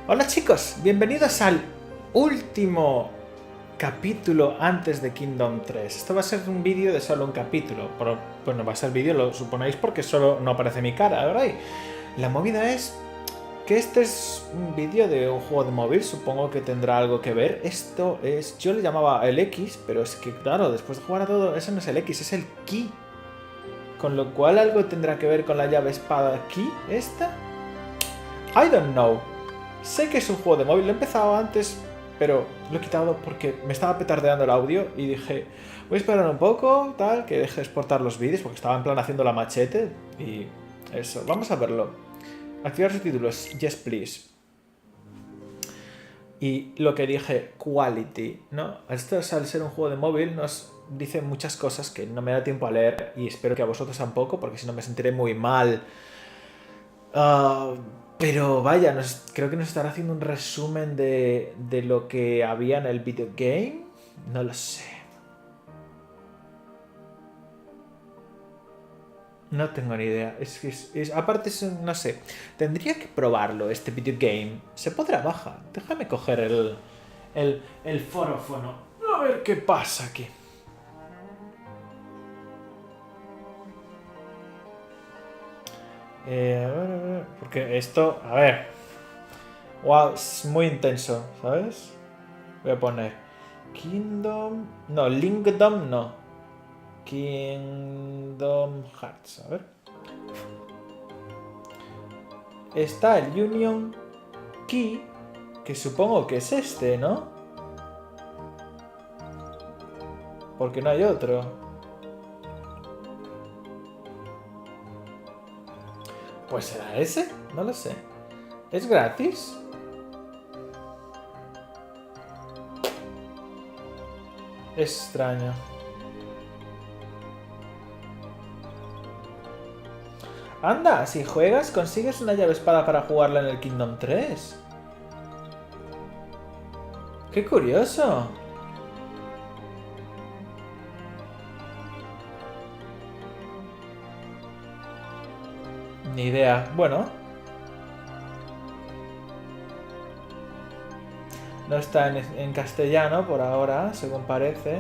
Hola chicos, bienvenidos al último capítulo antes de Kingdom 3. Esto va a ser un vídeo de solo un capítulo. Pero, bueno, va a ser vídeo, lo suponéis, porque solo no aparece mi cara, ¿verdad? La movida es que este es un vídeo de un juego de móvil, supongo que tendrá algo que ver. Esto es... yo le llamaba el X, pero es que claro, después de jugar a todo, eso no es el X, es el Ki. Con lo cual algo tendrá que ver con la llave espada Ki, esta. I don't know. Sé que es un juego de móvil, lo he empezado antes, pero lo he quitado porque me estaba petardeando el audio y dije, voy a esperar un poco, tal, que deje de exportar los vídeos porque estaba en plan haciendo la machete y eso. Vamos a verlo. Activar subtítulos, yes please. Y lo que dije, quality, ¿no? Esto es, al ser un juego de móvil nos dice muchas cosas que no me da tiempo a leer y espero que a vosotros tampoco porque si no me sentiré muy mal. Pero vaya, creo que nos estará haciendo un resumen de lo que había en el videogame. No lo sé. No tengo ni idea. Aparte, no sé. Tendría que probarlo, este videogame. Se podrá bajar. Déjame coger el forófono. A ver qué pasa aquí. Porque esto, a ver. Wow, es muy intenso, ¿sabes? Voy a poner Kingdom... no, Linkdom no. Kingdom Hearts, a ver. Está el Union Key, que supongo que es este, ¿no? Porque no hay otro. Pues será ese, no lo sé. ¿Es gratis? Extraño. Anda, si juegas consigues una llave espada para jugarla en el Kingdom 3. ¡Qué curioso! Ni idea. Bueno. No está en castellano por ahora, según parece.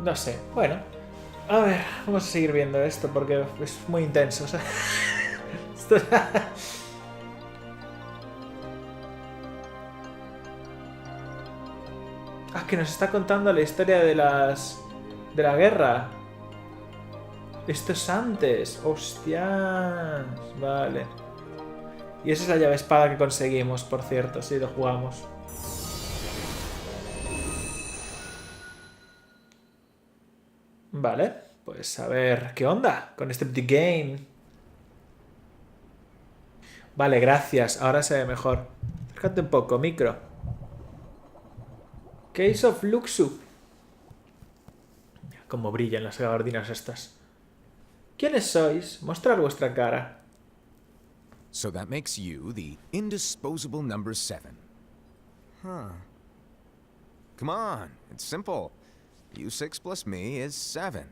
No sé, bueno. A ver, vamos a seguir viendo esto porque es muy intenso. O sea, que nos está contando la historia de de la guerra. Esto es antes. Hostias. Vale. Y esa es la llave espada que conseguimos, por cierto. Sí, lo jugamos. Vale. Pues a ver, ¿qué onda con este game? Vale, gracias. Ahora se ve mejor. Acércate un poco, micro. Case of Luxu. Cómo brillan las gabardinas estas. ¿Quiénes sois? Mostrad vuestra cara. So that makes you the indisposable number 7. Huh. Come on, it's simple. U6 plus me is 7.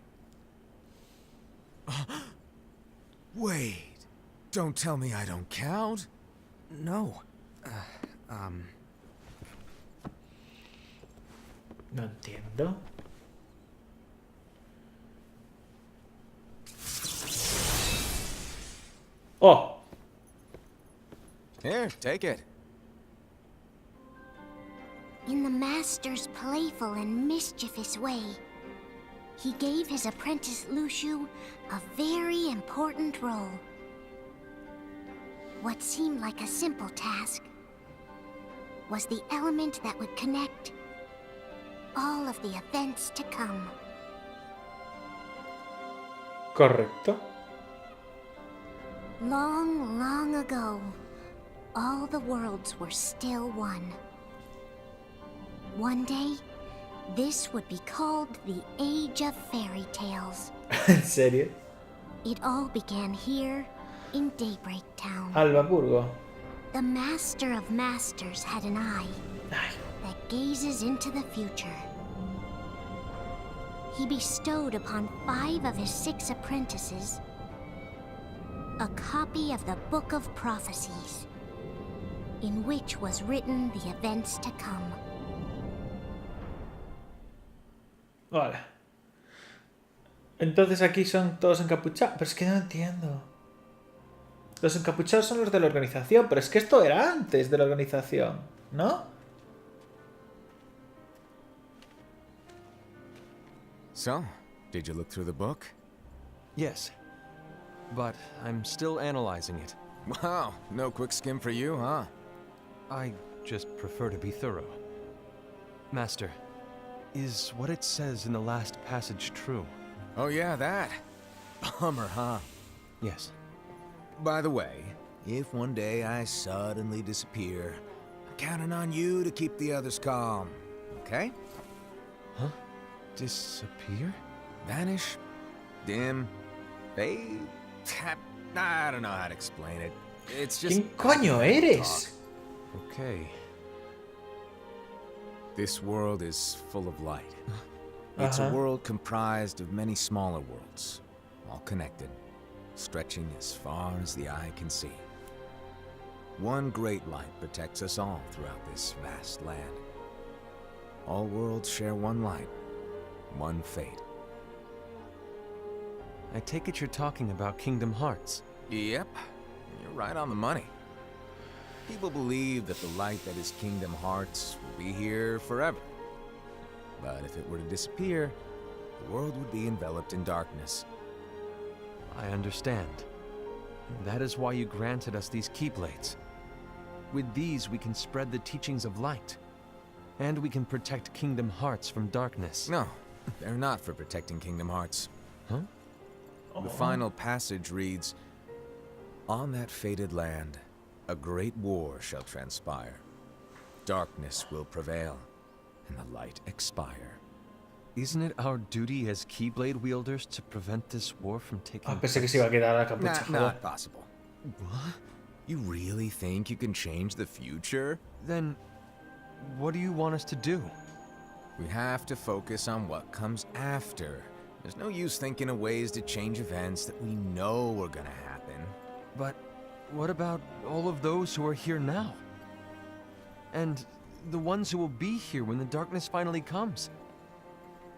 Wait, don't tell me I don't count. No. No entiendo. ¡Oh! Here, take it. In the Master's playful and mischievous way, he gave his apprentice Luxu a very important role. What seemed like a simple task was the element that would connect all of the events to come. Correcto. Long, long ago, all the worlds were still one. One day, this would be called the Age of Fairy Tales. ¿En serio? It all began here in Daybreak Town. Albaburgo. The Master of Masters had an eye Ay. that gazes into the future. he bestowed upon 5 of his 6 apprentices a copy of the Book of Prophecies, in which was written the events to come. Vale. Entonces aquí son todos encapuchados. Pero es que no entiendo. Los encapuchados son los de la organización, pero es que esto era antes de la organización, ¿no? So, did you look through the book? Yes, but I'm still analyzing it. Wow, no quick skim for you, huh? I just prefer to be thorough. Master, is what it says in the last passage true? Oh yeah, that. Bummer, huh? Yes. By the way, if one day I suddenly disappear, I'm counting on you to keep the others calm, okay? Huh? Disappear? Vanish, dim, fade. I don't know how to explain it. It's just. ¿Quién coño eres? Okay. This world is full of light. It's a world comprised of many smaller worlds, all connected, stretching as far as the eye can see. One great light protects us all throughout this vast land. All worlds share one light, one fate. I take it you're talking about Kingdom Hearts. Yep, you're right on the money. People believe that the light that is Kingdom Hearts will be here forever. But if it were to disappear, the world would be enveloped in darkness. I understand. That is why you granted us these Keyblades. With these, we can spread the teachings of light. And we can protect Kingdom Hearts from darkness. No, they're not for protecting Kingdom Hearts. Huh? The final passage reads, "On that fated land, a great war shall transpire. Darkness will prevail, and the light expire." Isn't it our duty as Keyblade wielders to prevent this war from taking Pensé que se iba a quedar a Nah, capucha. joder. not possible. What? You really think you can change the future? Then, what do you want us to do? We have to focus on what comes after. There's no use thinking of ways to change events that we know are gonna happen. But what about all of those who are here now? And the ones who will be here when the darkness finally comes?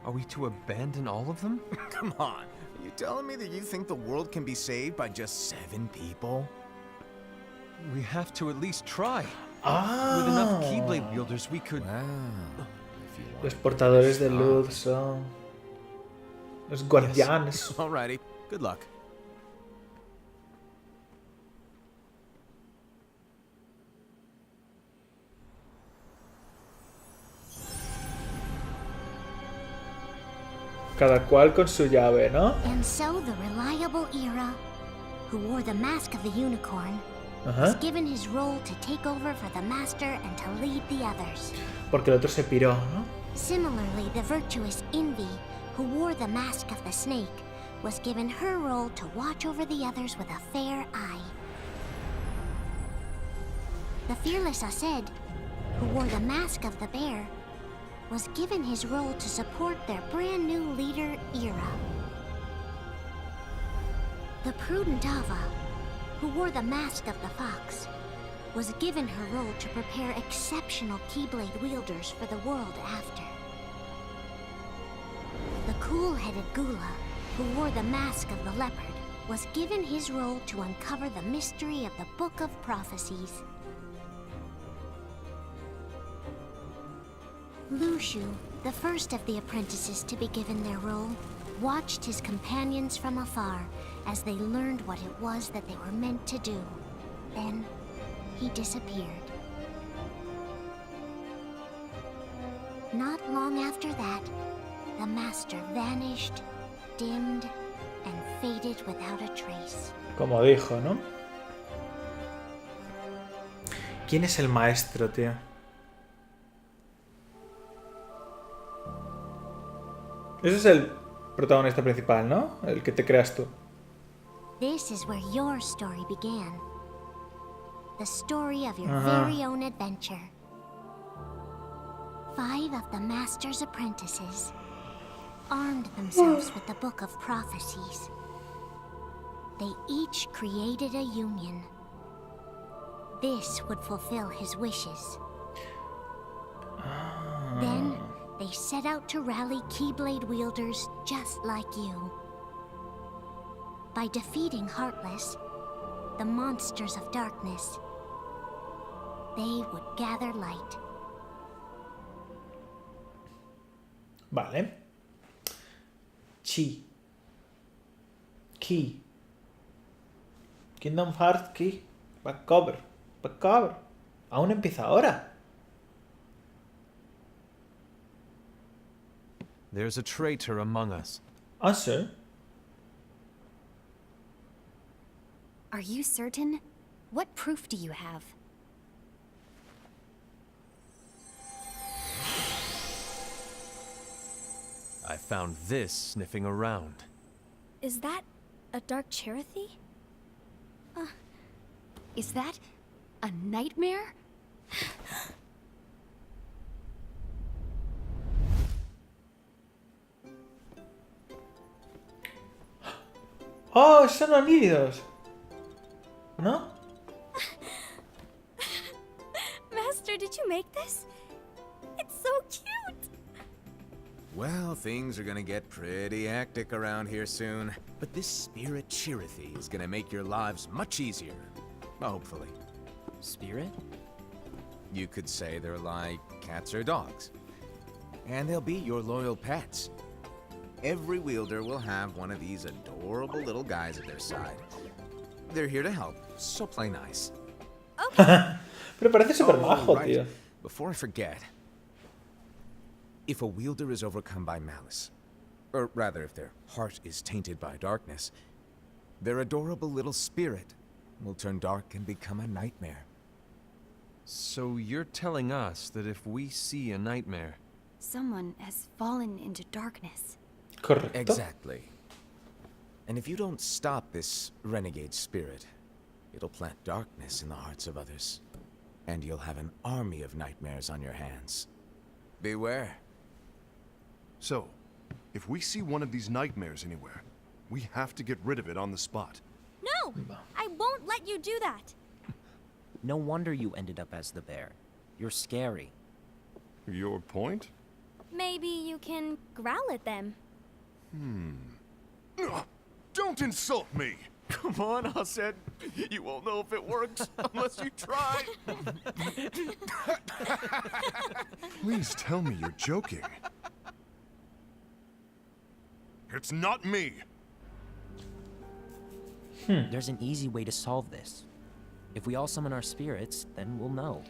Are we to abandon all of them? Come on, are you telling me that you think the world can be saved by just 7 people? We have to at least try. Ah, With enough Keyblade wielders, we could... Wow. If you want los to portadores de be luz son los guardianes. strong. Alrighty, good luck. Cada cual con su llave, ¿no? And so the reliable Era, who wore the mask of the unicorn, was Ajá. given his role to take over for the Master and to lead the others. Porque el otro se piró, ¿no? Similarly, the virtuous Envy, who wore the mask of the snake, was given her role to watch over the others with a fair eye. The fearless Aced, who wore the mask of the bear, was given his role to support their brand new leader, Era. The prudent Ava, who wore the mask of the fox, was given her role to prepare exceptional Keyblade wielders for the world after. The cool-headed Gula, who wore the mask of the leopard, was given his role to uncover the mystery of the Book of Prophecies. Lushu, the first of the apprentices to be given their role, watched his companions from afar as they learned what it was that they were meant to do. Then, he disappeared. Not long after that, the Master vanished, dimmed, and faded without a trace. Como dijo, ¿no? ¿Quién es el maestro, tío? Ese es el protagonista principal, ¿no? El que te creas tú. This is where your story began. The story of your Uh-huh. very own adventure. 5 of the Master's apprentices, armed themselves with the Book of Prophecies. They each created a union. This would fulfill his wishes. Then, they set out to rally Keyblade wielders just like you. By defeating Heartless, the monsters of darkness, they would gather light. Vale. Chi. Key. Kingdom Hearts Key. Backcover. Backcover. Aún empieza ahora. There's a traitor among us. Ah, sí. Are you certain? What proof do you have? I found this sniffing around. Is that a dark Cherothy? Is that a nightmare? Oh, son anillos. ¿No? Master, did you make this? It's so cute! Well, things are gonna get pretty hectic around here soon. But this spirit Cherothy is gonna make your lives much easier. Hopefully. Spirit? You could say they're like cats or dogs. And they'll be your loyal pets. Every wielder will have one of these adorable little guys at their side. They're here to help, so play nice. Pero parece súper majo, right. tío. Before I forget, if a wielder is overcome by malice, or rather if their heart is tainted by darkness, their adorable little spirit will turn dark and become a nightmare. So you're telling us that if we see a nightmare... Someone has fallen into darkness. Correcto. Exactly. And if you don't stop this renegade spirit, it'll plant darkness in the hearts of others. And you'll have an army of nightmares on your hands. Beware. So, if we see one of these nightmares anywhere, we have to get rid of it on the spot. No! I won't let you do that! No wonder you ended up as the bear. You're scary. Your point? Maybe you can growl at them. Don't insult me! Come on, Hassan. You won't know if it works unless you try. Please tell me you're joking. It's not me! There's an easy way to solve this. If we all summon our spirits, then we'll know.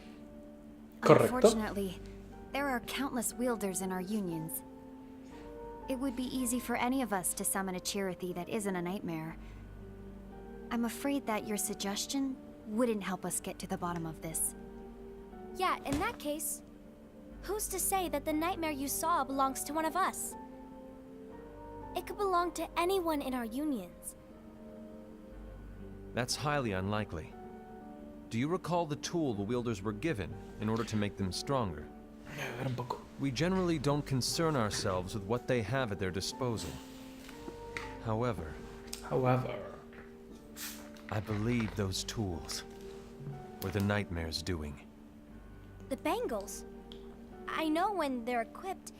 Correcto. Unfortunately, there are countless wielders in our unions. It would be easy for any of us to summon a Cherothy that isn't a nightmare. I'm afraid that your suggestion wouldn't help us get to the bottom of this. Yeah, in that case, who's to say that the nightmare you saw belongs to one of us? It could belong to anyone in our unions. That's highly unlikely. Do you recall the tool the wielders were given in order to make them stronger? A ver un poco. We generally don't concern ourselves with what they have at their disposal. However, I believe those tools were the nightmare's doing. The bangles. I know when they're equipped,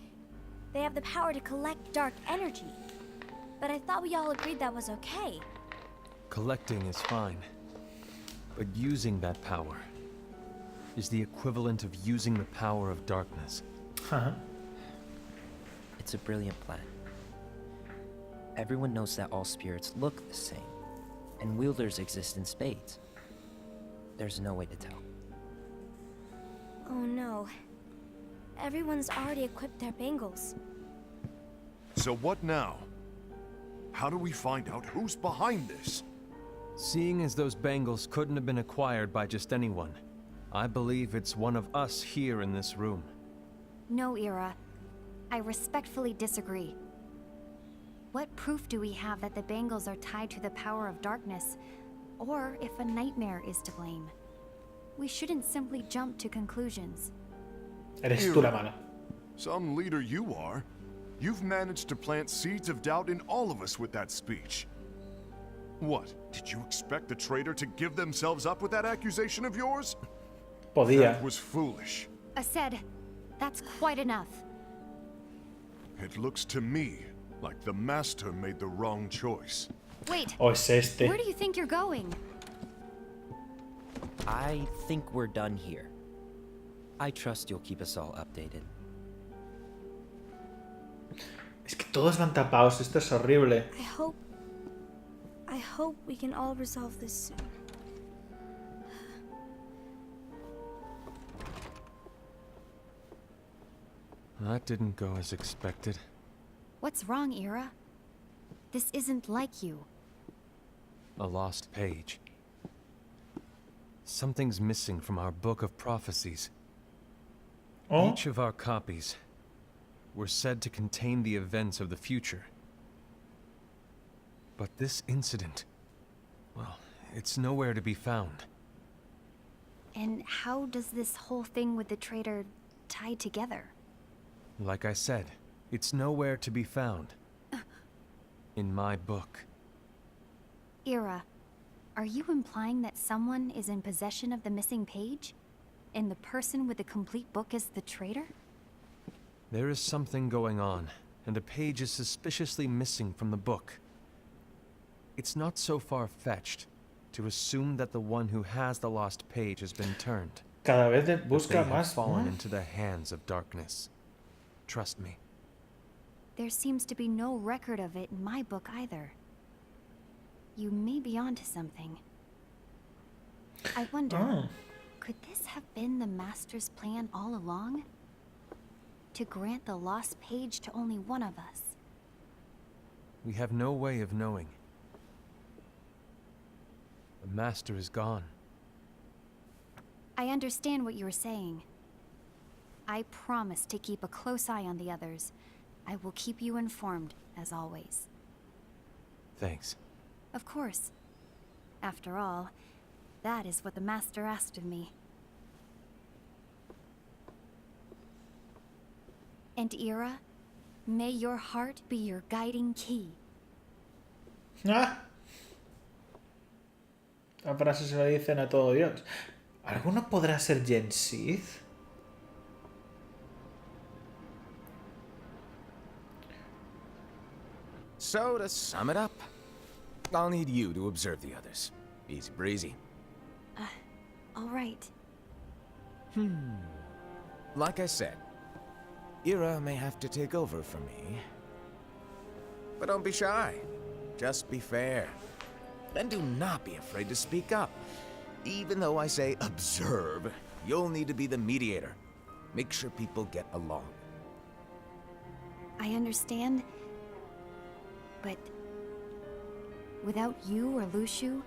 they have the power to collect dark energy. But I thought we all agreed that was okay. Collecting is fine, but using that power is the equivalent of using the power of darkness. It's a brilliant plan. Everyone knows that all spirits look the same, and wielders exist in spades. There's no way to tell. Oh no. Everyone's already equipped their bangles. So what now? How do we find out who's behind this? Seeing as those bangles couldn't have been acquired by just anyone, I believe it's one of us here in this room. No, Ira. I respectfully disagree. What proof do we have that the bangles are tied to the power of darkness, or if a nightmare is to blame? We shouldn't simply jump to conclusions. Eres tú la mala. Some leader you are. You've managed to plant seeds of doubt in all of us with that speech. What? Did you expect the traitor to give themselves up with that accusation of yours? Podía. That was foolish. Aced, that's quite enough. It looks to me like the Master made the wrong choice. Wait, O es este. where do you think you're going? I think we're done here. I trust you'll keep us all updated. Es que todos van tapados, esto es horrible. I hope we can all resolve this soon. That didn't go as expected. What's wrong, Ira? This isn't like you. A lost page. Something's missing from our book of prophecies. Oh, Each of our copies were said to contain the events of the future. But this incident, well, it's nowhere to be found. And how does this whole thing with the traitor tie together? Like I said, it's nowhere to be found. In my book. Ira, are you implying that someone is in possession of the missing page? And the person with the complete book is the traitor? There is something going on, and a page is suspiciously missing from the book. It's not so far-fetched to assume that the one who has the lost page has been turned. cada vez That busca they have más. fallen ¿No? into the hands of darkness. Trust me. There seems to be no record of it in my book either. You may be onto something. I wonder, Oh. could this have been the Master's plan all along? To grant the lost page to only one of us? We have no way of knowing. The Master is gone. I understand what you were saying. I promise to keep a close eye on the others. I will keep you informed, as always. Thanks. Of course. After all, that is what the Master asked of me. And Ira, may your heart be your guiding key. Ah. La frase se la dicen a todo Dios. ¿Alguno podrá ser Gen Sith? So, to sum it up, I'll need you to observe the others. Easy breezy. All right. Like I said, Ira may have to take over for me. But don't be shy. Just be fair. And do not be afraid to speak up. Even though I say observe, you'll need to be the mediator. Make sure people get along. I understand. But without you or Luciu,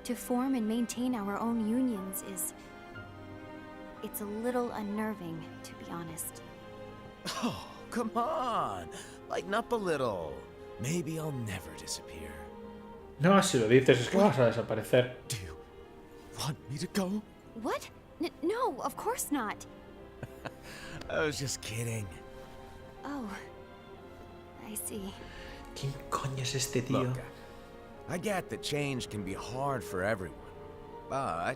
to form and maintain our own unions is... it's a little unnerving, to be honest. Oh, come on. Lighten up a little. Maybe I'll never disappear. No, si lo dices es que vas a desaparecer. Do you want me to go? What? No, of course not. I was just kidding. Oh, I see. ¿Quién coño es este tío? Look, I get that change can be hard for everyone, but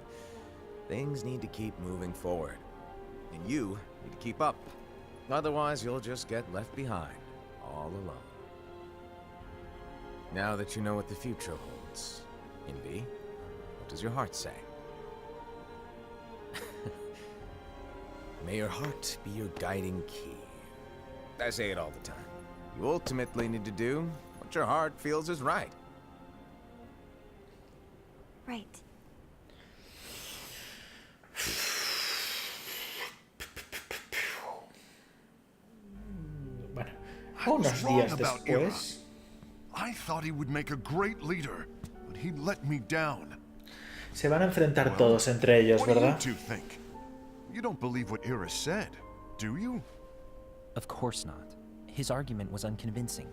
things need to keep moving forward. And you need to keep up. Otherwise, you'll just get left behind, all alone. Now that you know what the future holds, Invi, what does your heart say? May your heart be your guiding key. I say it all the time. You ultimately need to do what your heart feels is right. Right. Bueno, I was unos wrong días about después... I thought he would make a great leader, but he let me down. Se van a enfrentar todos entre ellos, What do you ¿verdad? two think? You don't believe what Ira said, do you? Of course not. His argument was unconvincing.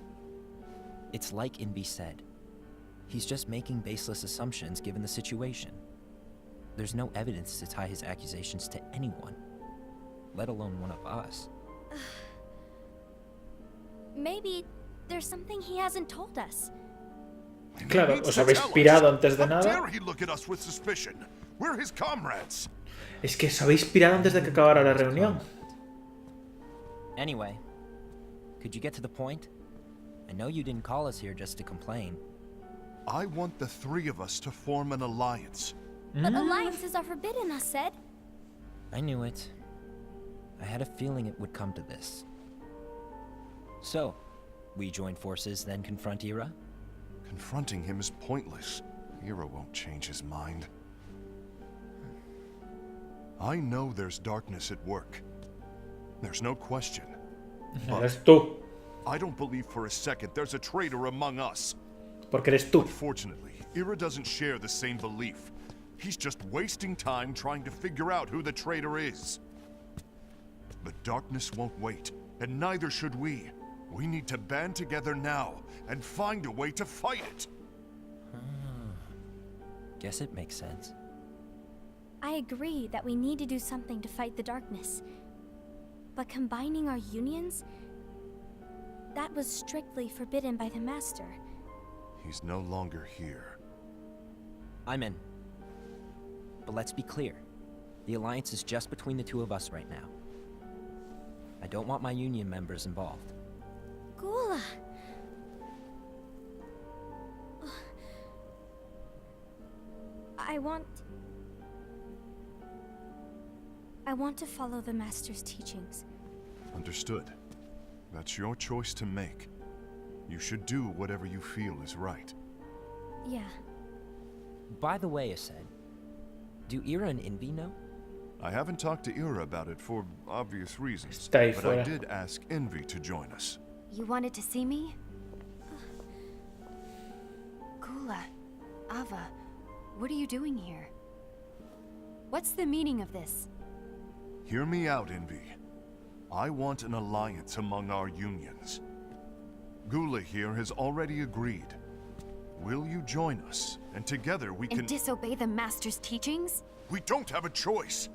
It's like Invi said. He's just making baseless assumptions given the situation. There's no evidence to tie his accusations to anyone, let alone one of us. Maybe there's something he hasn't told us. Claro, os habéis pirado antes de nada. Es que os habéis pirado antes de que acabara la reunión. Anyway, could you get to the point? I know you didn't call us here just to complain. I want the three of us to form an alliance. But alliances are forbidden, I said. I knew it. I had a feeling it would come to this. So, we join forces, then confront Ira? Confronting him is pointless. Ira won't change his mind. I know there's darkness at work. There's no question. Eres tú. I don't believe for a second there's a traitor among us. Porque eres tú. Unfortunately, Ira doesn't share the same belief. He's just wasting time trying to figure out who the traitor is. The darkness won't wait, and neither should we. We need to band together now and find a way to fight it. Guess it makes sense. I agree that we need to do something to fight the darkness. But combining our unions? That was strictly forbidden by the Master. He's no longer here. I'm in. But let's be clear. The alliance is just between the two of us right now. I don't want my union members involved. Gula! I want to follow the Master's teachings. Understood. That's your choice to make. You should do whatever you feel is right. Yeah. By the way, Ased, do Ira and Envy know? I haven't talked to Ira about it for obvious reasons, Está ahí but fuera. I did ask Envy to join us. You wanted to see me? Gula, Ava, what are you doing here? What's the meaning of this? Hear me out, Envy. I want an alliance among our unions. Gula here has already agreed. Will you join us? And together we can... And disobey the Master's teachings? We don't have a choice.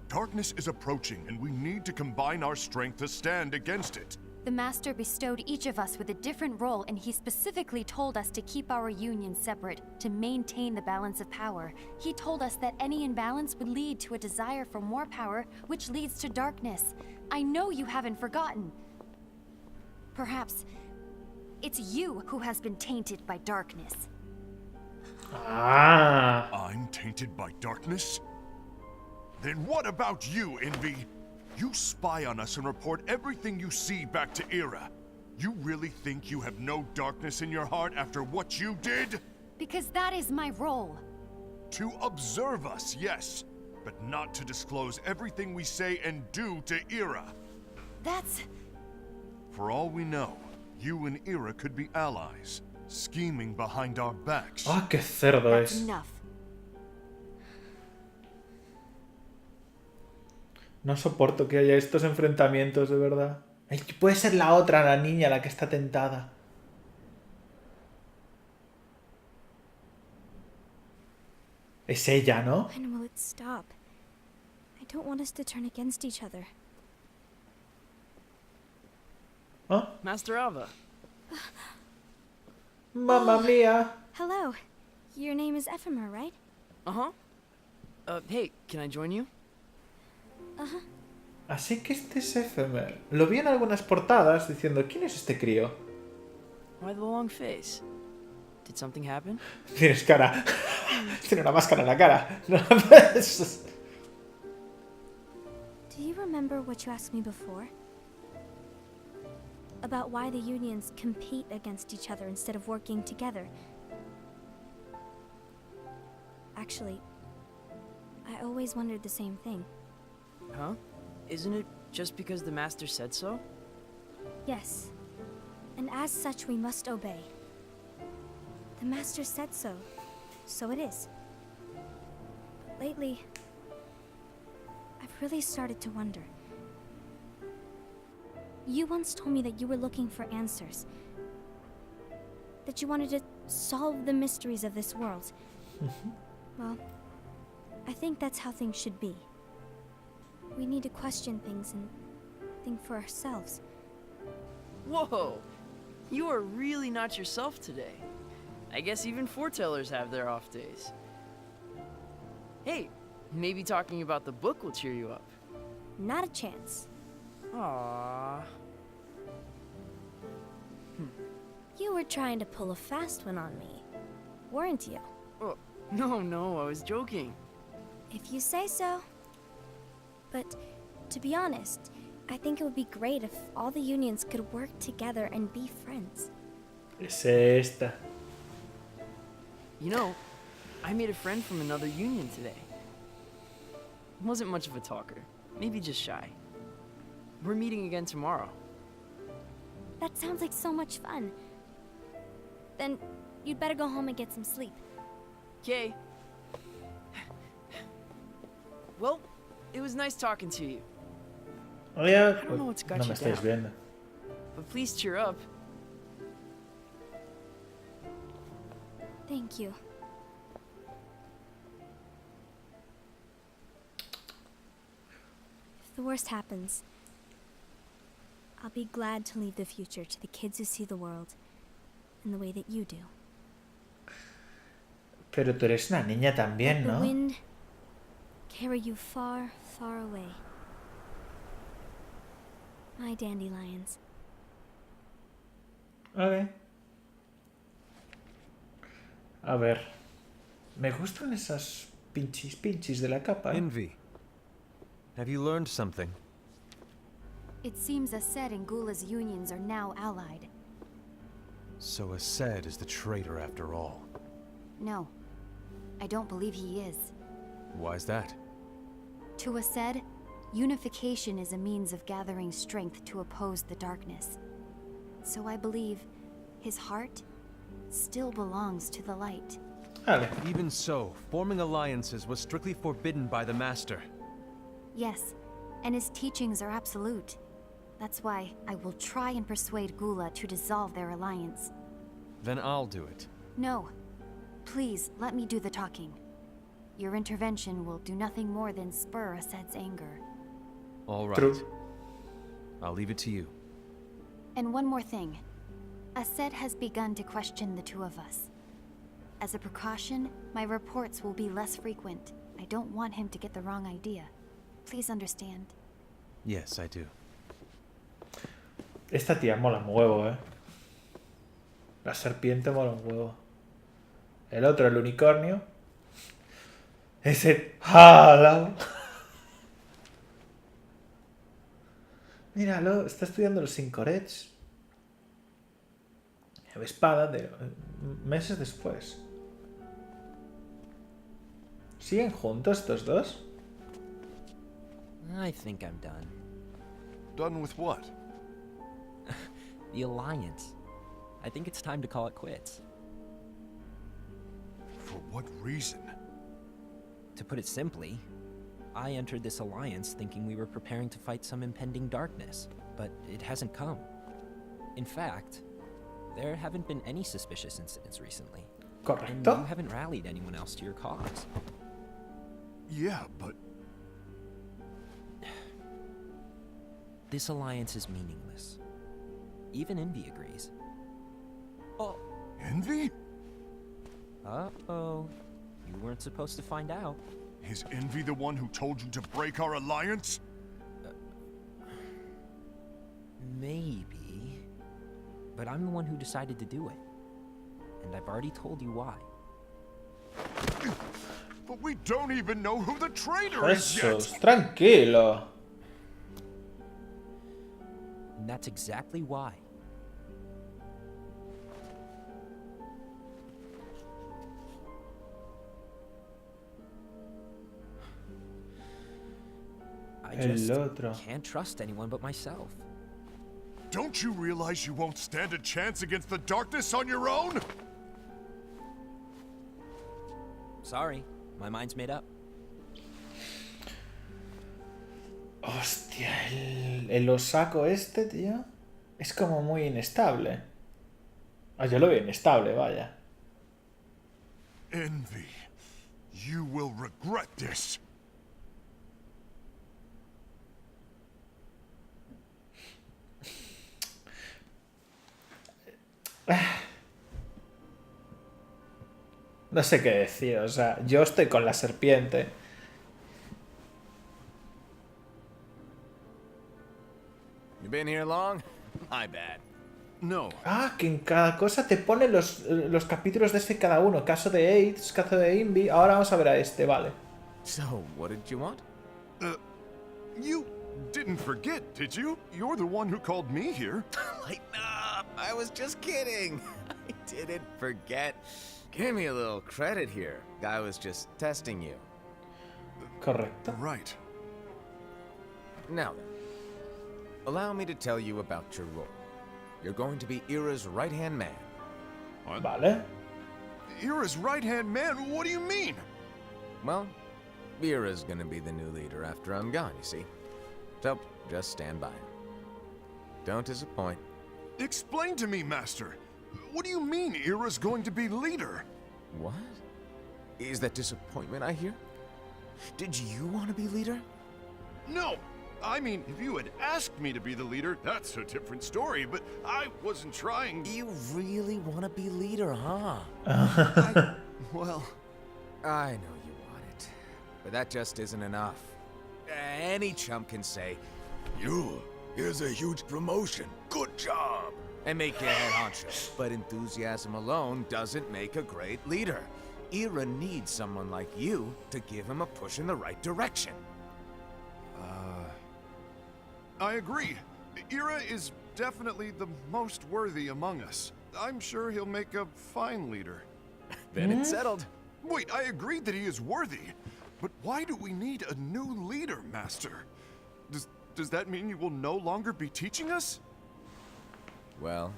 Darkness is approaching, and we need to combine our strength to stand against it. The Master bestowed each of us with a different role, and he specifically told us to keep our union separate, to maintain the balance of power. He told us that any imbalance would lead to a desire for more power, which leads to darkness. I know you haven't forgotten. Perhaps it's you who has been tainted by darkness. Ah. I'm tainted by darkness? Then what about you, Envy? You spy on us and report everything you see back to Ira. You really think you have no darkness in your heart after what you did? Because that is my role. To observe us, yes, but not to disclose everything we say and do to Ira. That's... For all we know, you and Ira could be allies, scheming behind our backs. Ah, qué cerdo That's es. enough. No soporto que haya estos enfrentamientos, de verdad. Ay, puede ser la otra, la niña, la que está tentada. Es ella, ¿no? When will it stop? I don't want us to turn against each other. ¿Ah? Master Ava. Mamma mía. Hello. Your name is Ephemer, right? Uh-huh. Hey, can I join you? Uh-huh. Así que este es Ephemer. Lo vi en algunas portadas diciendo, ¿quién es este crío? Why the long face? Did something happen? Tienes cara. Tiene una máscara en la cara. Do you remember what you asked me before? About why the unions compete against each other instead of working together. Actually, I always wondered the same thing. Huh? Isn't it just because the Master said so? Yes. And as such, we must obey. The Master said so. So it is. But lately, I've really started to wonder. You once told me that you were looking for answers. That you wanted to solve the mysteries of this world. Well, I think that's how things should be. We need to question things and think for ourselves. Whoa! You are really not yourself today. I guess even foretellers have their off days. Hey, maybe talking about the book will cheer you up. Not a chance. Aww. You were trying to pull a fast one on me, weren't you? Oh, no, I was joking. If you say so. But to be honest, I think it would be great if all the unions could work together and be friends. Es esta. You know, I made a friend from another union today. Wasn't much of a talker, maybe just shy. We're meeting again tomorrow. That sounds like so much fun. Then you'd better go home and get some sleep. Okay. Well, it was nice talking to you. Oye, I don't know what's got no you me estáis down. viendo. But please cheer up. Thank you. If the worst happens, I'll be glad to leave the future to the kids who see the world in the way that you do. Pero tú eres una niña también, Let the ¿no? wind carry you far, far away. My dandelions. Ok. A ver. Me gustan esas pinchis de la capa, ¿eh? Envy. Have you learned something? It seems Ased and Gula's unions are now allied. So Ased is the traitor after all. No, I don't believe he is. Why's that? To Ased, unification is a means of gathering strength to oppose the darkness. So I believe his heart still belongs to the light. Vale. Even so, forming alliances was strictly forbidden by the Master. Yes, and his teachings are absolute. That's why I will try and persuade Gula to dissolve their alliance. Then I'll do it. No. Please, let me do the talking. Your intervention will do nothing more than spur Ased's anger. All right. True. I'll leave it to you. And one more thing. Ased has begun to question the two of us. As a precaution, my reports will be less frequent. I don't want him to get the wrong idea. Please understand. Yes, I do. Esta tía mola un huevo, ¿eh? La serpiente mola un huevo. El otro, el unicornio. Ese... ¡Hala! Míralo, está estudiando los Sincorets. Espada de meses después. ¿Siguen juntos estos dos? I think I'm done. Done with what? The Alliance. I think it's time to call it quits. For what reason? To put it simply, I entered this alliance thinking we were preparing to fight some impending darkness, but it hasn't come. In fact, there haven't been any suspicious incidents recently. And Correcto. you haven't rallied anyone else to your cause. Yeah, but This alliance is meaningless. Even Envy agrees. Oh, Envy? uh-oh. You weren't supposed to find out. Is Envy the one who told you to break our alliance? Maybe. But I'm the one who decided to do it. And I've already told you why. But we don't even know who the traitor is Jesús, yet! tranquilo. And that's exactly why. I just El otro. can't trust anyone but myself. Don't you realize you won't stand a chance against the darkness on your own? Sorry, my mind's made up. Hostia, el osaco este, tío, es como muy inestable. Ah, yo lo veo inestable, vaya. Envy, you will regret this. No sé qué decir, o sea, yo estoy con la serpiente. You been here long? My bad. No. Ah, que en cada cosa te pone los capítulos de este cada uno. Caso de AIDS, caso de Invi. Ahora vamos a ver a este, vale. So, what did you want? You didn't forget, did you? You're the one who called me here. Lighten up! I was just kidding. I didn't forget. Give me a little credit here. I was just testing you. Correcto. Right. Now then, allow me to tell you about your role. You're going to be Ira's right-hand man. Vale. Ira's right-hand man? What do you mean? Well, Ira's gonna be the new leader after I'm gone, you see. So, just stand by. Don't disappoint. Explain to me, Master. What do you mean Ira's going to be leader? What? Is that disappointment I hear? Did you want to be leader? No! I mean, if you had asked me to be the leader, that's a different story, but I wasn't trying... You really want to be leader, huh? Well... I know you want it, but that just isn't enough. Any chump can say, here's a huge promotion, good job, and make you head honcho. But enthusiasm alone doesn't make a great leader. Ira needs someone like you to give him a push in the right direction. I agree. Ira is definitely the most worthy among us. I'm sure he'll make a fine leader. Then it's settled. Wait, I agreed that he is worthy. But why do we need a new leader, Master? Does that mean you will no longer be teaching us? Well,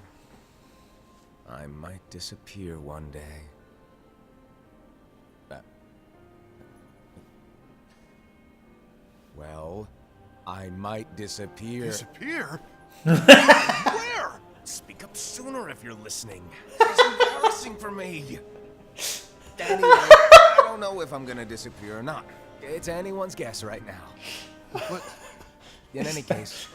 I might disappear one day. Well, I might disappear. Disappear? Where? Speak up sooner if you're listening. It's embarrassing for me. Anyway, I don't know if I'm gonna disappear or not. It's anyone's guess right now. But in any case,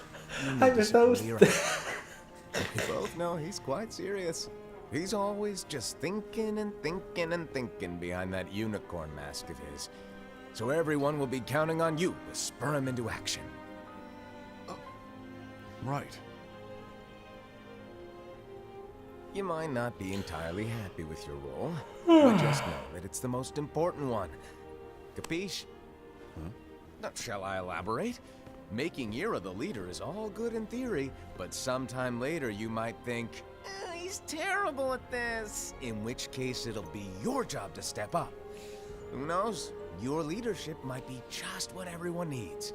you need to support Ira. We both know he's quite serious. He's always just thinking and thinking and thinking behind that unicorn mask of his. So everyone will be counting on you to spur him into action. Right. You might not be entirely happy with your role, but just know that it's the most important one. Capiche? Shall I elaborate? Making Ira the leader is all good in theory, but sometime later you might think, he's terrible at this. In which case it'll be your job to step up. Who knows? Your leadership might be just what everyone needs.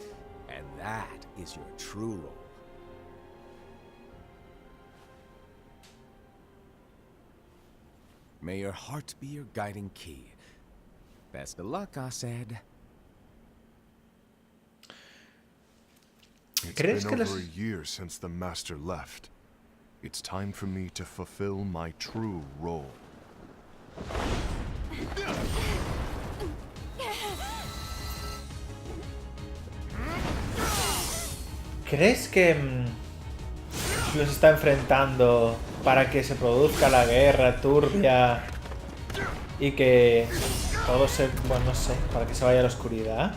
And that is your true role. May your heart be your guiding key. Best of luck, Asad. It's been over a year since the Master left. It's time for me to fulfill my true role. ¿Crees que los está enfrentando para que se produzca la guerra turbia y que todo se... bueno, no sé, para que se vaya a la oscuridad?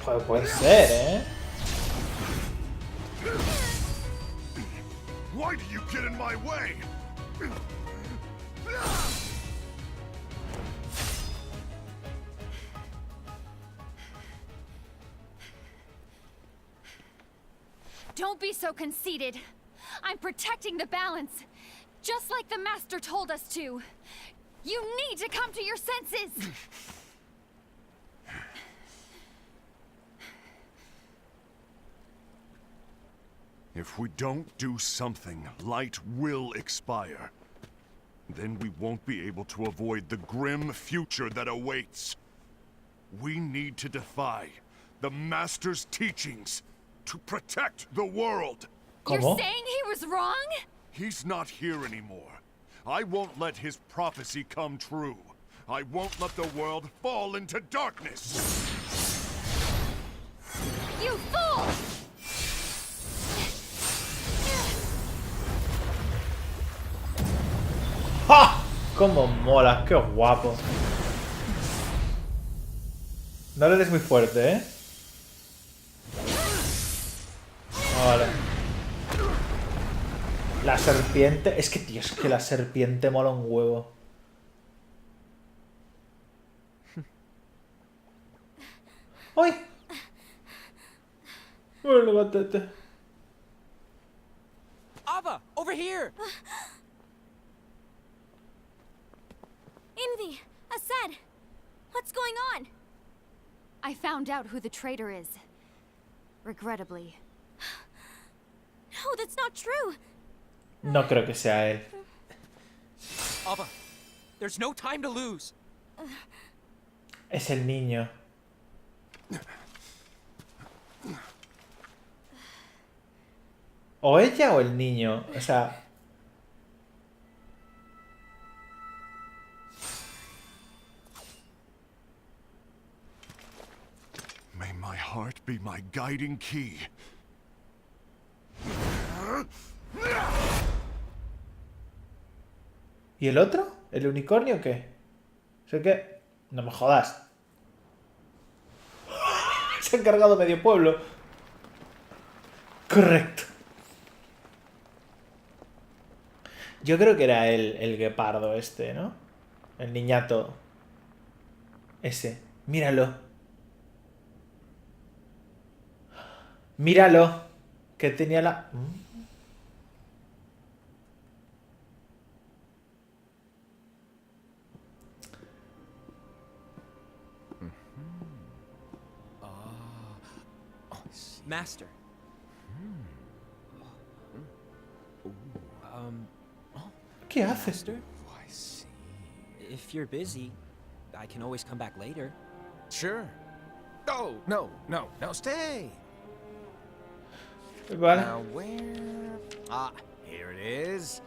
Joder, puede ser, ¿eh? Why do you get in my way? Don't be so conceited. I'm protecting the balance, just like the Master told us to. You need to come to your senses! If we don't do something, light will expire. Then we won't be able to avoid the grim future that awaits. We need to defy the Master's teachings to protect the world. You're saying he was wrong? He's not here anymore. I won't let his prophecy come true. I won't let the world fall into darkness. You fool! ¡Ja! ¡Cómo mola! ¡Qué guapo! No le des muy fuerte, ¿eh? Vale. La serpiente... Es que, tío, es que la serpiente mola un huevo. ¡Ay! ¡Ay, levántate! Ava, over here! Envy! Asad! What's going on? I found out who the traitor is. Regrettably. No, that's not true! No creo que sea él. Ava, there's no time to lose. Es el niño. O ella o el niño. O sea... May my heart be my guiding key. ¿Y el otro? ¿El unicornio o qué? Sé que... No me jodas. Se ha cargado medio pueblo. Correcto. Yo creo que era el guepardo este, ¿no? El niñato. Ese. Míralo. Míralo. Que tenía la... Master. ¿Qué haces? Master? If you're busy, I can always come back later. Sure. Oh, no, stay. Vale. Now where? Ah, here it is.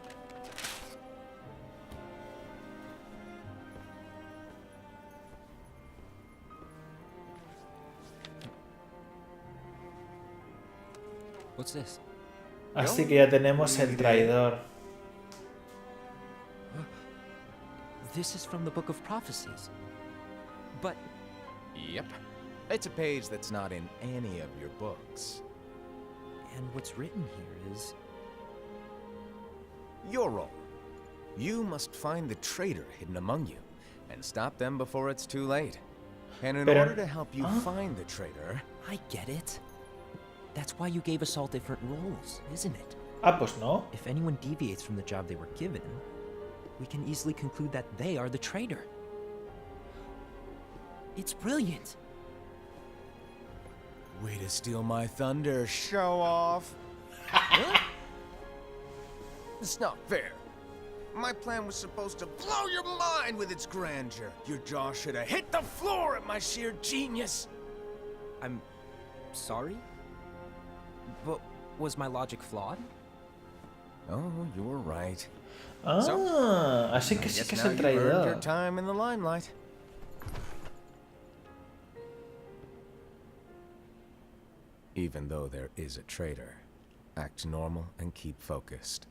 What's this? Así que ya tenemos el traidor. This is from the Book of Prophecies. But Yep. It's a page that's not in any of your books. and what's written here is Your role. You must find the traitor hidden among you, and stop them before it's too late. And in Pero- order to help you find the traitor, I get it. That's why you gave us all different roles, isn't it? Ah, pues no. If anyone deviates from the job they were given, we can easily conclude that they are the traitor. It's brilliant. way to steal my thunder, show off. Huh? It's not fair. My plan was supposed to blow your mind with its grandeur. Your jaw should have hit the floor at my sheer genius. I'm sorry? But was my logic flawed? Oh, you were right. Ah, así que sí Guess que es now el you've earned your traidor. time in the limelight. Even though there is a traitor, act normal and keep focused.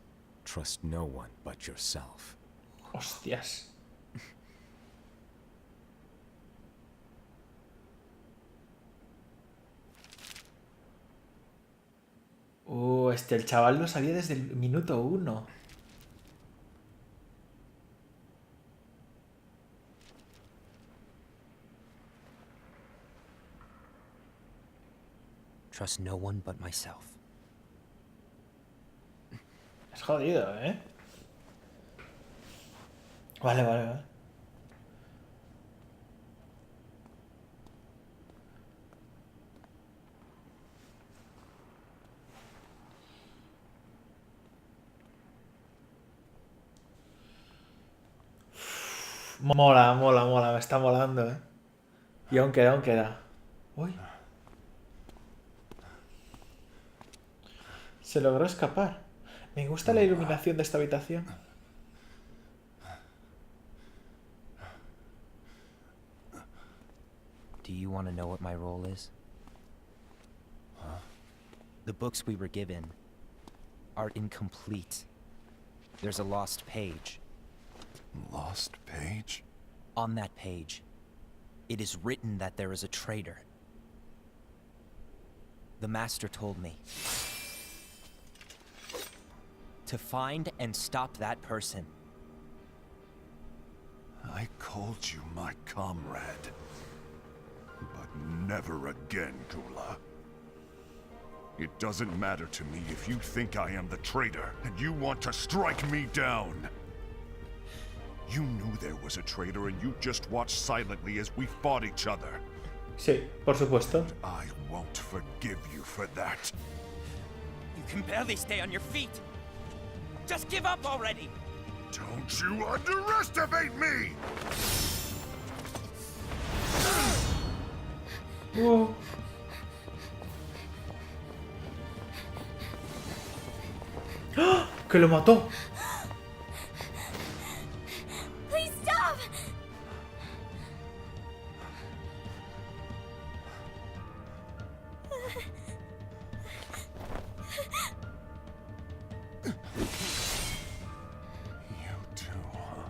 Trust no one but yourself. Hostias. El chaval lo sabía desde el minuto 1. Trust no one but myself. Es jodido, ¿eh? Vale, vale, vale. Mola, mola, mola, me está molando, ¿eh? Y aún queda, aún queda. Uy. Se logró escapar. Me gusta la iluminación de esta habitación. Do you want to know what my role is? The books we were given are incomplete. There's a lost page. On that page, it is written that there is a traitor. The Master told me to find and stop that person. I called you my comrade. But never again, Gula. It doesn't matter to me if you think I am the traitor and you want to strike me down. You knew there was a traitor and you just watched silently as we fought each other. Sí, por supuesto. I won't forgive you for that. You can barely stay on your feet. Just give up already. Don't you underestimate me! Oh. ¡Ah! ¡Que lo mató! Please stop! You too, huh?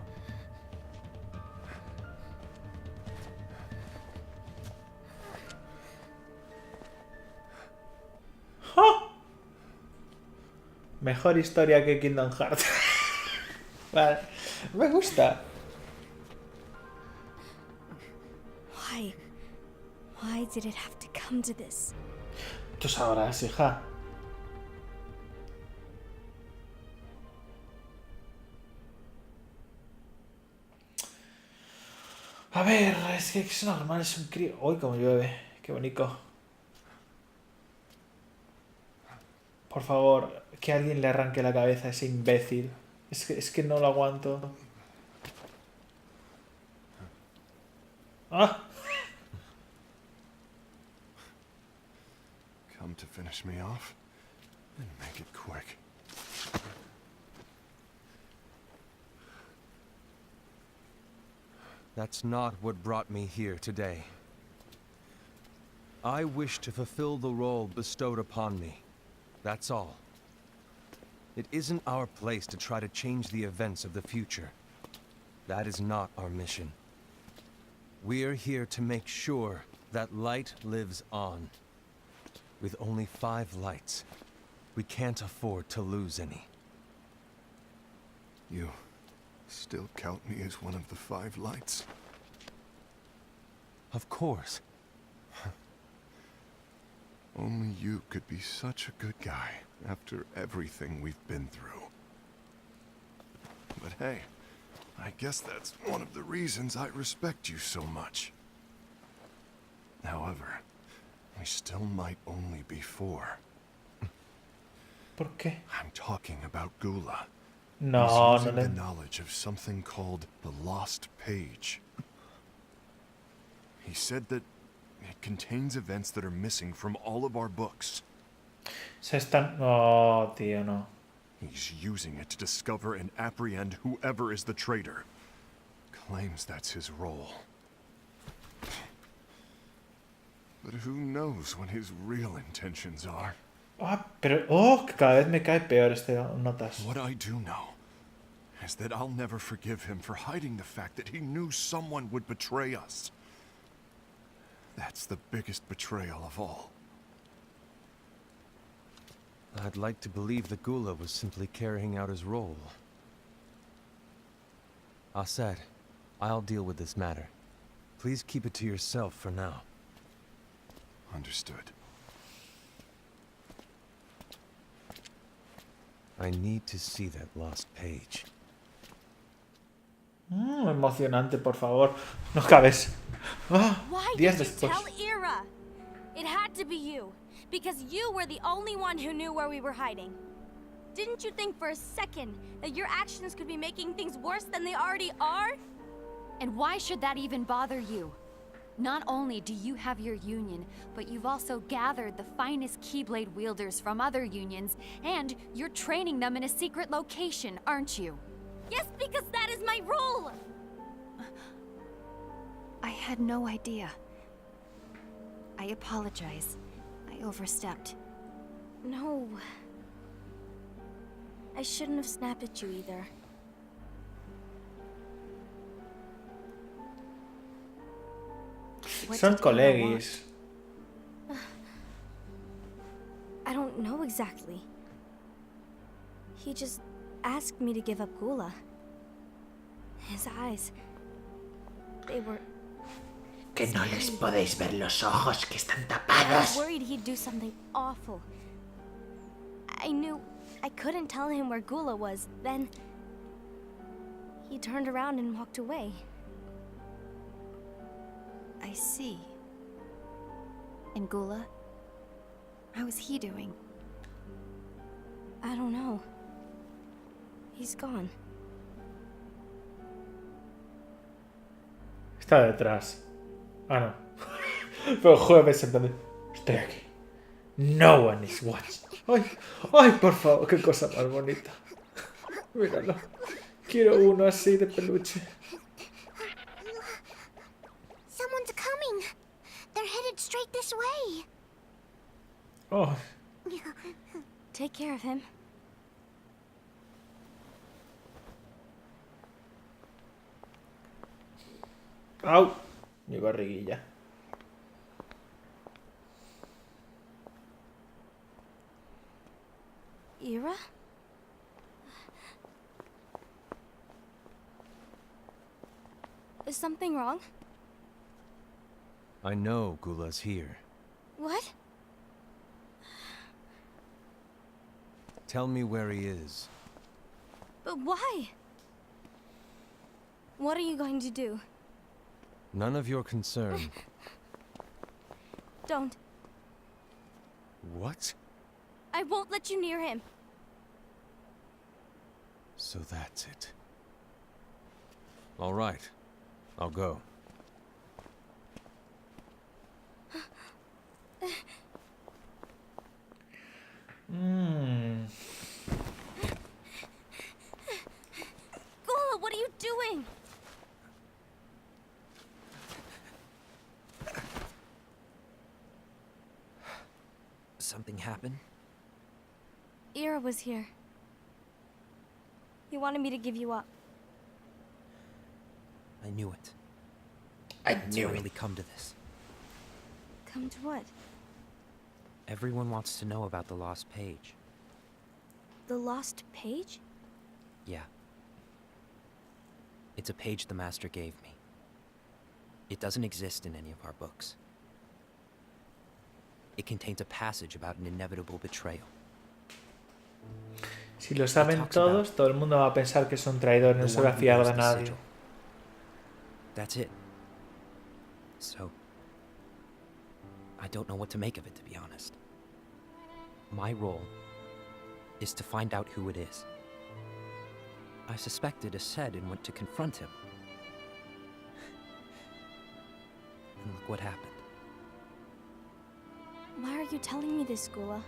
¡Ja! Mejor historia que Kingdom Hearts. Vale. Me gusta. Why? Why did it have to come to this? Tú sabrás, hija. A ver, es que es normal, es un crío. Uy, como llueve. Qué bonito. Por favor, que alguien le arranque la cabeza a ese imbécil. Es que no lo aguanto. ¡Ah! Come to finish me off? Then make it quick. That's not what brought me here today. I wish to fulfill the role bestowed upon me. That's all. It isn't our place to try to change the events of the future. That is not our mission. We're here to make sure that light lives on. With only 5 lights, we can't afford to lose any. You still count me as one of the 5 lights? Of course. Only you could be such a good guy after everything we've been through. But hey, I guess that's one of the reasons I respect you so much. However, we still might only be 4. ¿Por qué? I'm talking about Gula. No, He's no using le... the knowledge of something called the Lost Page. He said that it contains events that are missing from all of our books. Se están... Oh, tío, no. He's using it to discover and apprehend whoever is the traitor. Claims that's his role. But who knows what his real intentions are? Ah, pero... Oh, que cada vez me cae peor este notas. What I do know is that I'll never forgive him for hiding the fact that he knew someone would betray us. That's the biggest betrayal of all. I'd like to believe that Gula was simply carrying out his role. Aset, I'll deal with this matter. Please keep it to yourself for now. Understood. I need to see that lost page. Emocionante, por favor. No cabes. Ah, Why días did you después. tell Ira? It had to be you. Because you were the only one who knew where we were hiding. Didn't you think for a second that your actions could be making things worse than they already are? And why should that even bother you? Not only do you have your union, but you've also gathered the finest Keyblade wielders from other unions, and you're training them in a secret location, aren't you? Yes, because that is my role! I had no idea. I apologize. I overstepped. No. I shouldn't have snapped at you either. What Son did Ira colegis. want? I don't know exactly. He just asked me to give up Gula. His eyes, they were... Que no les podéis ver los ojos, que están I was tapados. worried he'd do something awful. I knew I couldn't tell him where Gula was. Then he turned around and walked away. I see. And Gula? How is he doing? I don't know. He's gone. Está detrás. Ah, no. Pero jueves en plan de... Estoy aquí. No one is watching. Ay, ay, por favor, qué cosa más bonita. Míralo. Quiero uno así de peluche. Someone's coming. They're headed straight this way. Oh, Take care of him. au. Mi barriguilla. Ira? Is something wrong? I know Gula's here. What? Tell me where he is. But why? What are you going to do? None of your concern. Don't. What? I won't let you near him. So that's it. All right. I'll go. Gula, what are you doing? Something happened? Ira was here. He wanted me to give you up. I knew it. I It's knew finally it. come to this. Come to what? Everyone wants to know about the lost page. The lost page? Yeah. It's a page the Master gave me. It doesn't exist in any of our books. It contains a passage about an inevitable betrayal. Si lo saben todos, todo el mundo va a pensar que son traidores, no se va a fiar de nadie. That's it. So, I don't know what to make of it, to be honest. My role is to find out who it is. I suspected Ased and went to confront him. And look what happened. Why are you telling me this, Gula?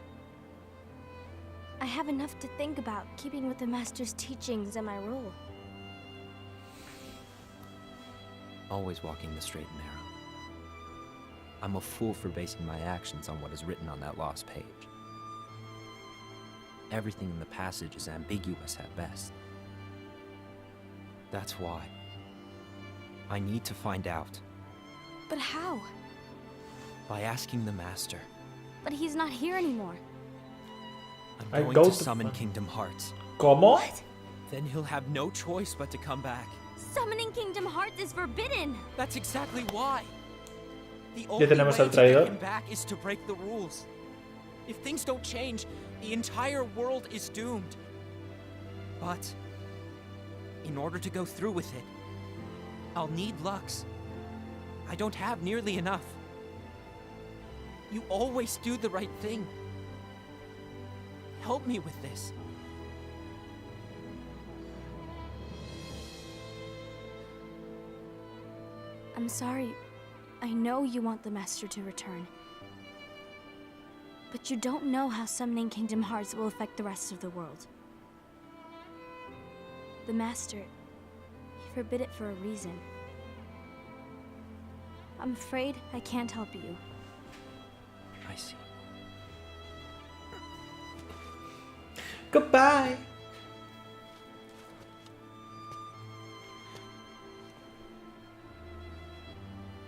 I have enough to think about, keeping with the Master's teachings and my role. Always walking the straight and narrow. I'm a fool for basing my actions on what is written on that lost page. Everything in the passage is ambiguous at best. That's why I need to find out. But how? By asking the Master. But he's not here anymore. I'm going to summon Kingdom Hearts. ¿Cómo? Then he'll have no choice but to come back. Summoning Kingdom Hearts is forbidden! That's exactly why. The Ya only way tenemos al to get traidor. him back is to break the rules. If things don't change, the entire world is doomed. But in order to go through with it, I'll need Lux. I don't have nearly enough. You always do the right thing. Help me with this. I'm sorry. I know you want the Master to return. But you don't know how summoning Kingdom Hearts will affect the rest of the world. The Master, he forbid it for a reason. I'm afraid I can't help you. I see. Goodbye.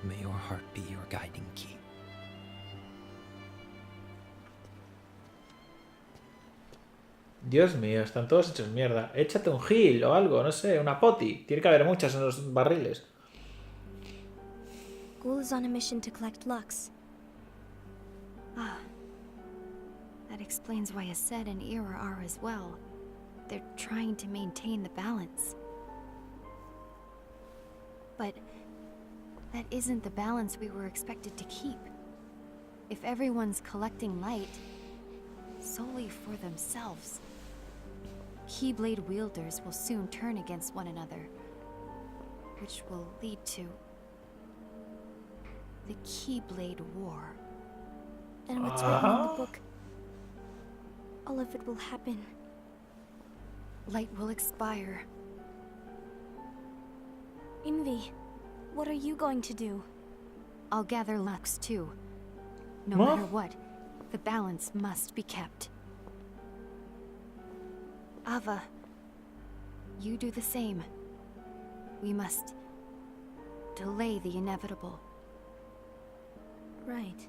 May your heart be your guiding key. Dios mío, están todos hechos mierda. Échate un heal o algo, no sé, una poti. Tiene que haber muchas en los barriles. Ghoul is on a mission to collect Lux. Ah. That explains why Ased and Ira are as well. They're trying to maintain the balance. But that isn't the balance we were expected to keep. If everyone's collecting light solely for themselves, Keyblade wielders will soon turn against one another, which will lead to the Keyblade War. And what's written in the book, all of it will happen. Light will expire. Envy, what are you going to do? I'll gather Lux too. No What? matter what, the balance must be kept. Ava, you do the same. We must delay the inevitable. Right.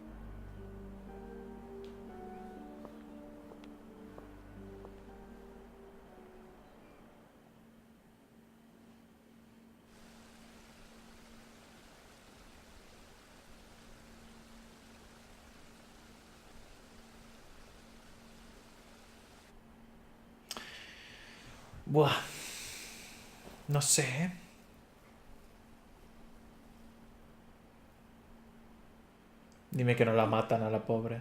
Buah. No sé, ¿eh? Dime que no la matan a la pobre.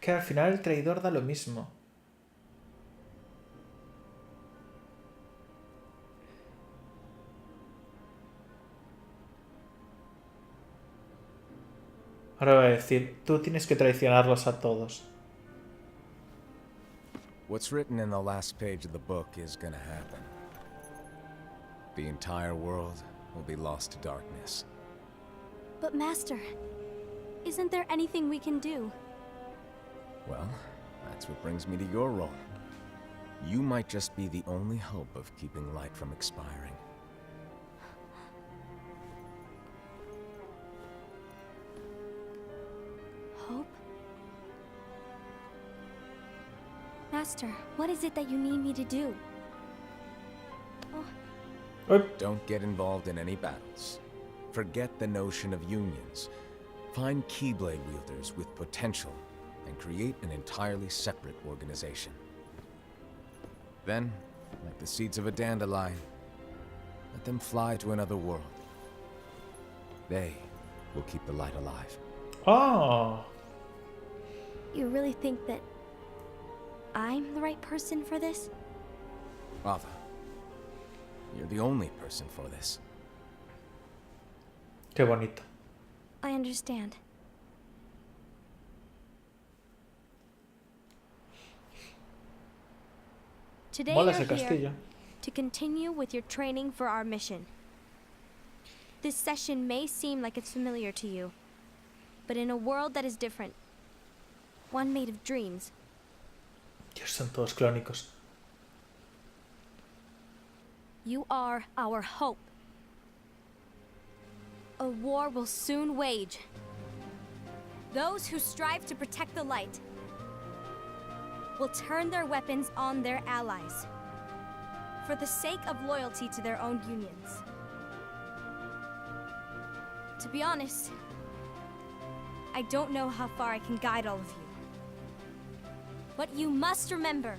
Que al final el traidor da lo mismo. Ahora voy a decir, tú tienes que traicionarlos a todos. What's written in the last page of the book is gonna happen. The entire world will be lost to darkness. But Master, isn't there anything we can do? Well, that's what brings me to your role. You might just be the only hope of keeping light from expiring. Hope? Master, what is it that you need me to do? Don't get involved in any battles. Forget the notion of unions. Find Keyblade wielders with potential and create an entirely separate organization. Then, like the seeds of a dandelion, let them fly to another world. They will keep the light alive. Oh. You really think that I'm the right person for this? Ava, you're the only person for this. Qué bonito. I understand. Today Mola you're ese castillo. here to continue with your training for our mission. This session may seem like it's familiar to you, but in a world that is different, one made of dreams, Dios, son todos clónicos. you are our hope. A war will soon wage. Those who strive to protect the light will turn their weapons on their allies for the sake of loyalty to their own unions. To be honest, I don't know how far I can guide all of you. What you must remember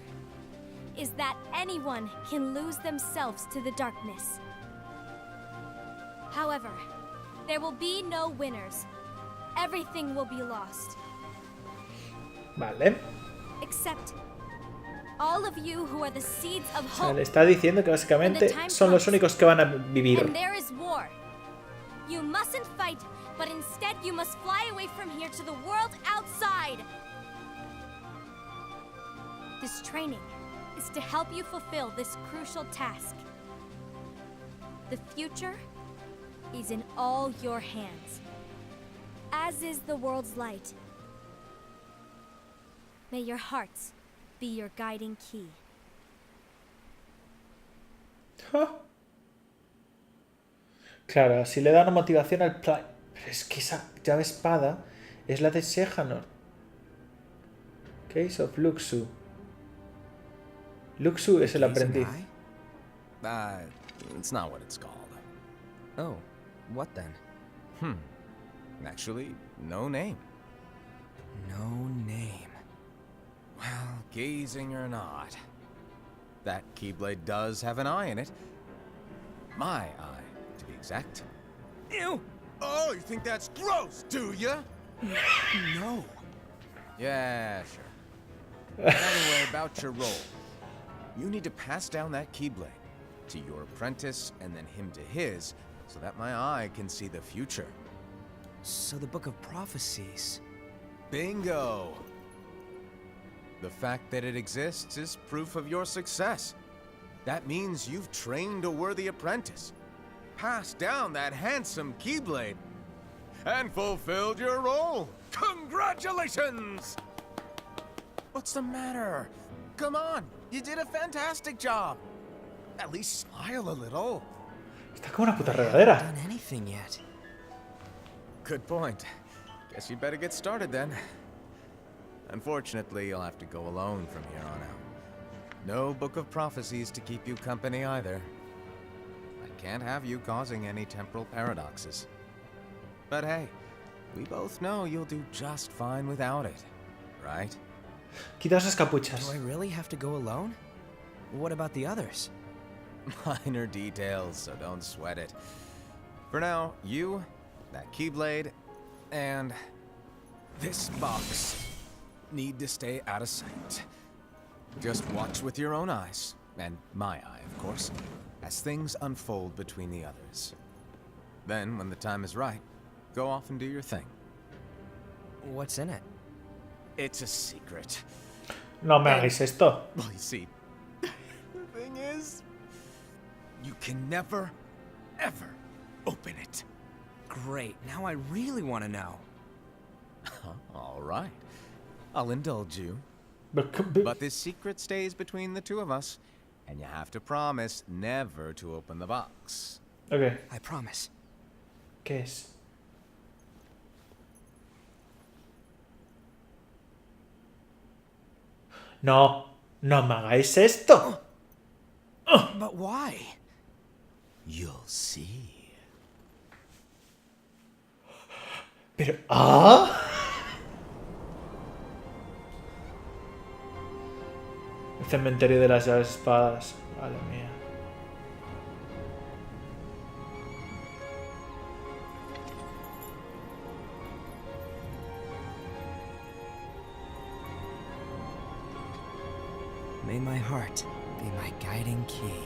is that anyone can lose themselves to the darkness. However, there will be no winners. Everything will be lost. Vale. Except all of you who are the seeds of O sea, hope. le está diciendo que básicamente son los únicos que van a vivir. And there is war. You mustn't fight, but instead you must fly away from here to the world outside. This training is to help you fulfill this crucial task. The future is in all your hands, as is the world's light. May your hearts be your guiding key. Claro, así le da una motivación al plan. Pero es que esa llave espada es la de Sejanor. Case of Luxu. Luxu es el aprendiz. It's not what it's called. Oh, what then? Actually, no name. No name. Well, gazing or not, that Keyblade does have an eye in it. My eye, to be exact. Ew! Oh, you think that's gross, do ya? No. Yeah, sure. Anyway, about your role. You need to pass down that Keyblade to your apprentice and then him to his, so that my eye can see the future. So the Book of Prophecies. Bingo! The fact that it exists is proof of your success. That means you've trained a worthy apprentice, passed down that handsome Keyblade, and fulfilled your role. Congratulations! What's the matter? Come on, you did a fantastic job. At least smile a little. Está como una puta I haven't regadera. done anything yet. Good point. Guess you better get started then. Unfortunately, you'll have to go alone from here on out. No Book of Prophecies to keep you company either. I can't have you causing any temporal paradoxes. But hey, we both know you'll do just fine without it, right? Quita esas Do capuchas. I really have to go alone? What about the others? Minor details, so don't sweat it. For now, you, that Keyblade, and this box need to stay out of sight. Just watch with your own eyes, and my eye, of course, as things unfold between the others. Then, when the time is right, go off and do your thing. What's in it? It's a secret. No me hagáis esto. Well, you see, the thing is, you can never, ever open it. Great, now I really want to know. All right. I'll indulge you. But But this secret stays between the two of us, and you have to promise never to open the box. Ok, I promise. ¿qué es? No, no me hagáis esto. But why? You'll see. Pero... ¡Ah! El cementerio de las llaves espadas. Vale, mía. May my heart be my guiding key.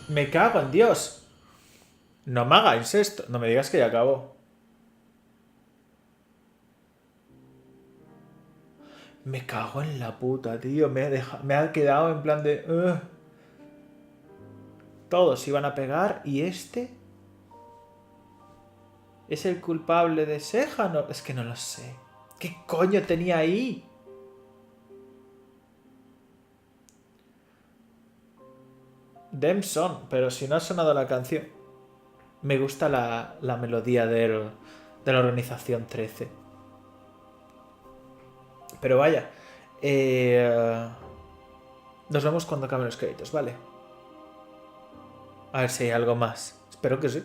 Me cago en Dios. No me hagáis esto. No me digas que ya acabó. Me cago en la puta, tío. Me ha quedado en plan de... Todos iban a pegar y este... ¿Es el culpable de Seja? No, es que no lo sé. ¿Qué coño tenía ahí? Demson, pero si no ha sonado la canción. Me gusta la melodía de la organización 13. Pero vaya. Nos vemos cuando acaben los créditos, ¿vale? A ver si hay algo más. Espero que sí.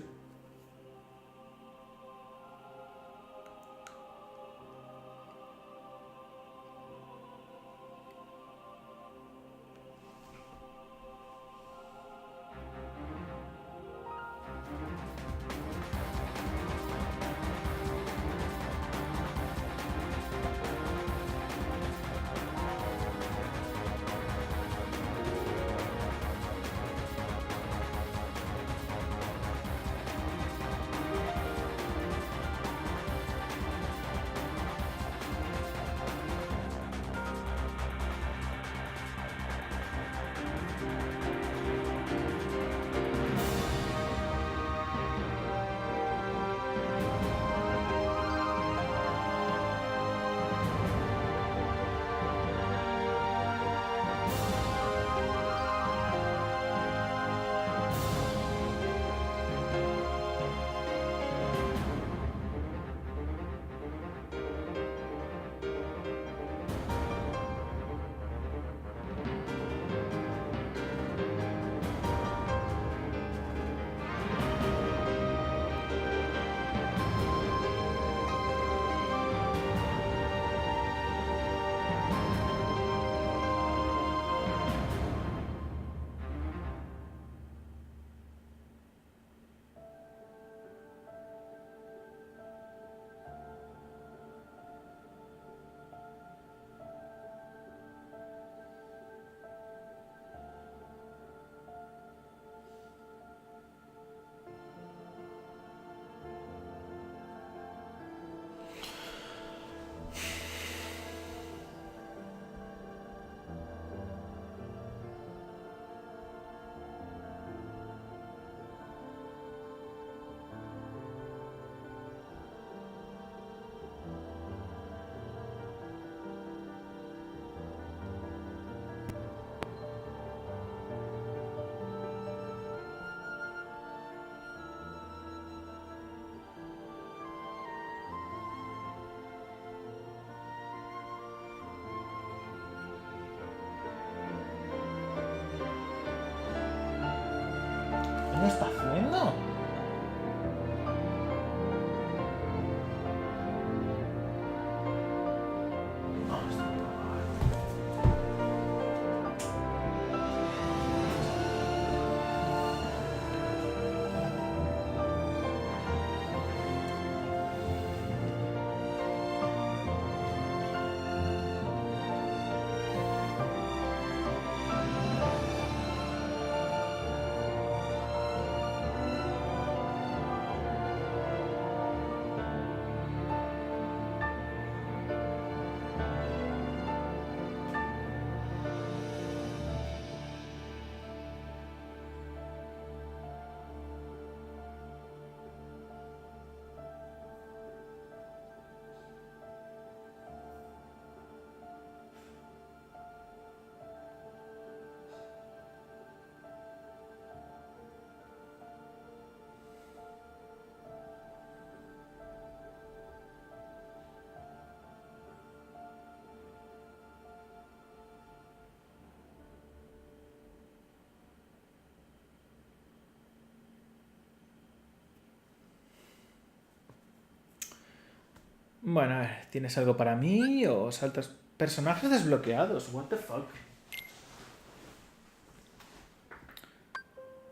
Bueno, a ver, ¿tienes algo para mí o saltas? Personajes desbloqueados, what the fuck.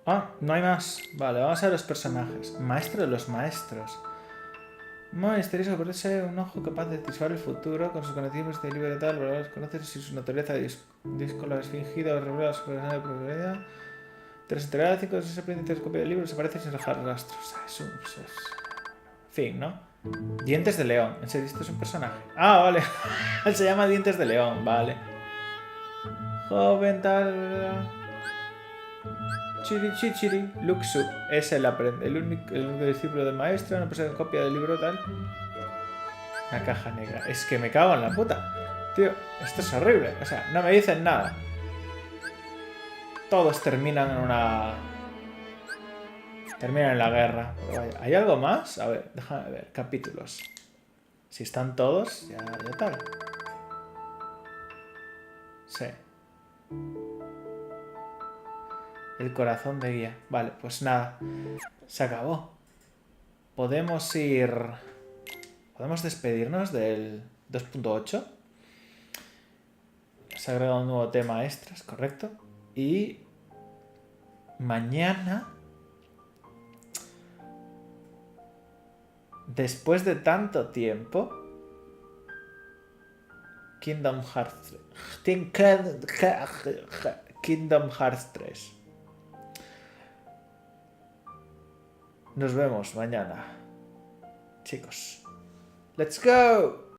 Ah, no hay más. Vale, vamos a ver los personajes. Maestro de los maestros. Misterioso que parece ser un ojo capaz de anticipar el futuro con sus conocimientos de libertad, los conoces y su notoriedad discolores fingidos, revela su probabilidad. Tras entregar a 5 de sus aprendices copia del libro, desaparece sin dejar rastros. Es un... Fin, ¿no? Dientes de león. ¿En serio esto es un personaje? Ah, vale. Se llama Dientes de león, vale. Joven tal... Chiri chichiri. Luxu. Es el único discípulo del maestro. No posee copia del libro tal. Una caja negra. Es que me cago en la puta. Tío, esto es horrible. O sea, no me dicen nada. Todos terminan en una... Terminan en la guerra. Pero vaya, ¿hay algo más? A ver, déjame ver. Capítulos. Si están todos, ya tal. Sí. El corazón de guía. Vale, pues nada. Se acabó. Podemos ir... Podemos despedirnos del 2.8. Se ha agregado un nuevo tema extras, correcto. Y... Mañana... Después de tanto tiempo... Kingdom Hearts 3. Kingdom Hearts 3. Nos vemos mañana. Chicos. Let's go!